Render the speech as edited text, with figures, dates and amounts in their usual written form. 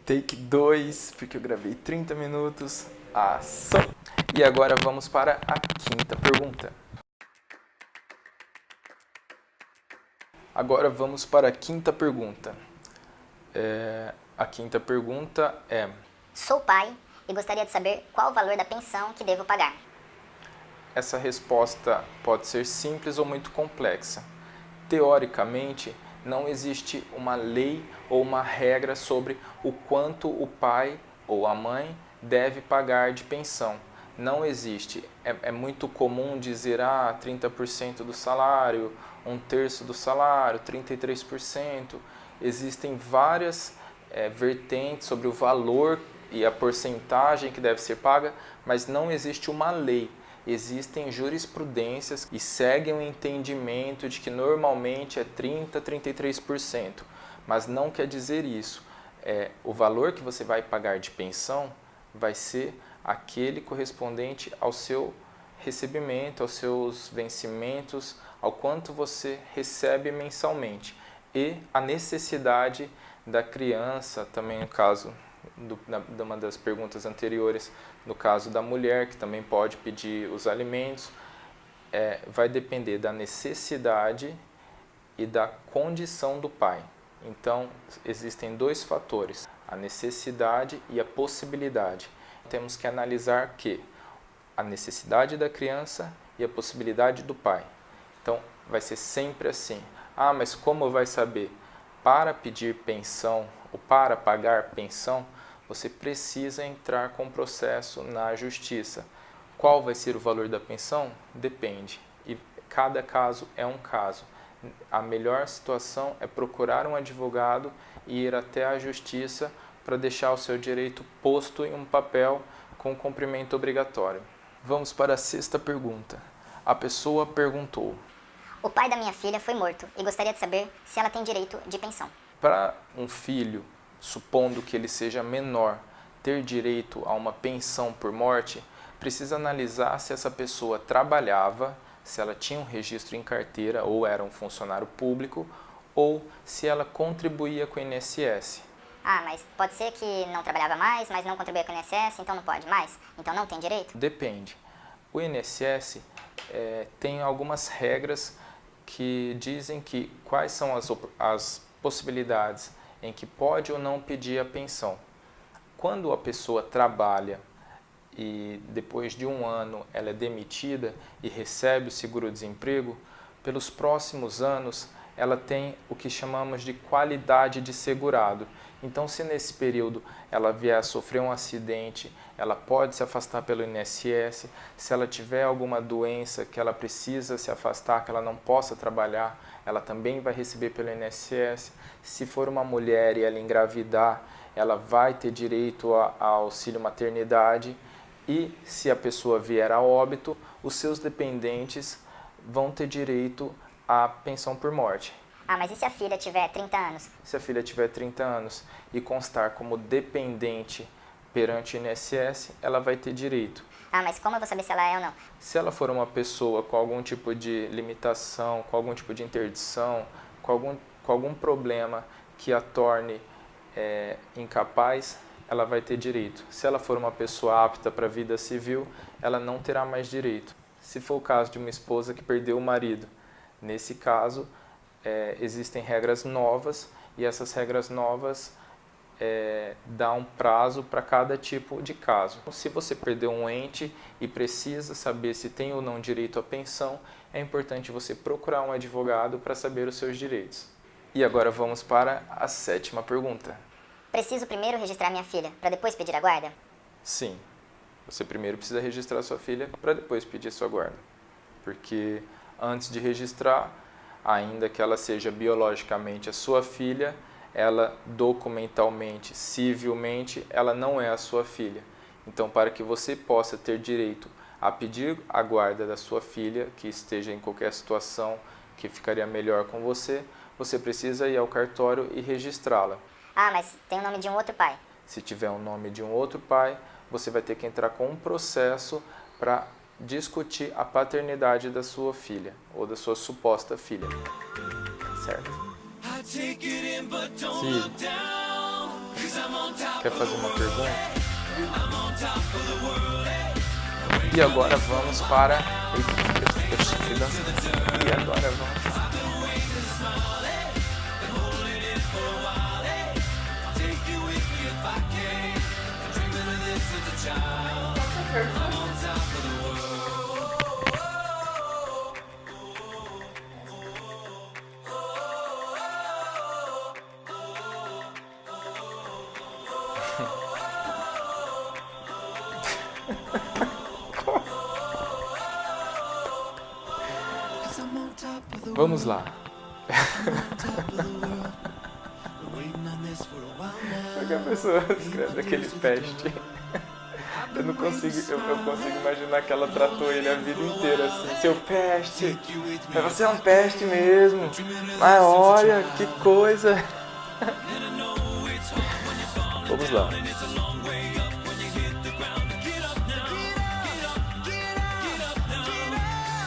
Take 2, porque eu gravei 30 minutos. Ação! E agora vamos para a quinta pergunta. Agora vamos para a quinta pergunta. A quinta pergunta é: Sou pai e gostaria de saber qual o valor da pensão que devo pagar. Essa resposta pode ser simples ou muito complexa. Teoricamente, não existe uma lei ou uma regra sobre o quanto o pai ou a mãe deve pagar de pensão. Não existe. É muito comum dizer 30% do salário, 1/3 do salário, 33%. Existem várias vertentes sobre o valor e a porcentagem que deve ser paga, mas não existe uma lei. Existem jurisprudências e seguem o entendimento de que normalmente é 30%, 33%, mas não quer dizer isso. O valor que você vai pagar de pensão vai ser aquele correspondente ao seu recebimento, aos seus vencimentos, ao quanto você recebe mensalmente e a necessidade da criança, também no caso de uma das perguntas anteriores, no caso da mulher, que também pode pedir os alimentos, vai depender da necessidade e da condição do pai. Então, existem dois fatores, a necessidade e a possibilidade. Temos que analisar que a necessidade da criança e a possibilidade do pai. Então, vai ser sempre assim. Mas como vai saber? Para pedir pensão ou para pagar pensão, você precisa entrar com o processo na justiça. Qual vai ser o valor da pensão? Depende. E cada caso é um caso. A melhor situação é procurar um advogado e ir até a justiça para deixar o seu direito posto em um papel com cumprimento obrigatório. Vamos para a sexta pergunta. A pessoa perguntou: O pai da minha filha foi morto e gostaria de saber se ela tem direito de pensão. Para um filho, supondo que ele seja menor, ter direito a uma pensão por morte, precisa analisar se essa pessoa trabalhava, se ela tinha um registro em carteira ou era um funcionário público, ou se ela contribuía com o INSS. Mas pode ser que não trabalhava mais, mas não contribuía com o INSS, então não pode mais? Então não tem direito? Depende. O INSS tem algumas regras que dizem que quais são as possibilidades em que pode ou não pedir a pensão. Quando a pessoa trabalha e depois de 1 ano ela é demitida e recebe o seguro-desemprego, pelos próximos anos ela tem o que chamamos de qualidade de segurado. Então, se nesse período ela vier a sofrer um acidente, ela pode se afastar pelo INSS. Se ela tiver alguma doença que ela precisa se afastar, que ela não possa trabalhar, ela também vai receber pelo INSS. Se for uma mulher e ela engravidar, ela vai ter direito a auxílio maternidade. E se a pessoa vier a óbito, os seus dependentes vão ter direito à pensão por morte. Mas e se a filha tiver 30 anos? Se a filha tiver 30 anos e constar como dependente perante o INSS, ela vai ter direito. Mas como eu vou saber se ela é ou não? Se ela for uma pessoa com algum tipo de limitação, com algum tipo de interdição, com algum problema que a torne incapaz, ela vai ter direito. Se ela for uma pessoa apta para a vida civil, ela não terá mais direito. Se for o caso de uma esposa que perdeu o marido, nesse caso, existem regras novas e essas regras novas dão um prazo para cada tipo de caso. Se você perdeu um ente e precisa saber se tem ou não direito à pensão, é importante você procurar um advogado para saber os seus direitos. E agora vamos para a sétima pergunta. Preciso primeiro registrar minha filha para depois pedir a guarda? Sim, você primeiro precisa registrar sua filha para depois pedir sua guarda. Porque antes de registrar, ainda que ela seja biologicamente a sua filha, ela documentalmente, civilmente, ela não é a sua filha. Então, para que você possa ter direito a pedir a guarda da sua filha, que esteja em qualquer situação que ficaria melhor com você, você precisa ir ao cartório e registrá-la. Mas tem o nome de um outro pai. Se tiver o nome de um outro pai, você vai ter que entrar com um processo para discutir a paternidade da sua filha ou da sua suposta filha. Certo? Sim. Quer fazer uma pergunta? E agora vamos para... E agora vamos... Vamos lá. Porque a pessoa escreve aquele peste. Eu consigo imaginar que ela tratou ele a vida inteira assim. Seu peste, você é um peste mesmo. Mas olha, que coisa. Vamos lá.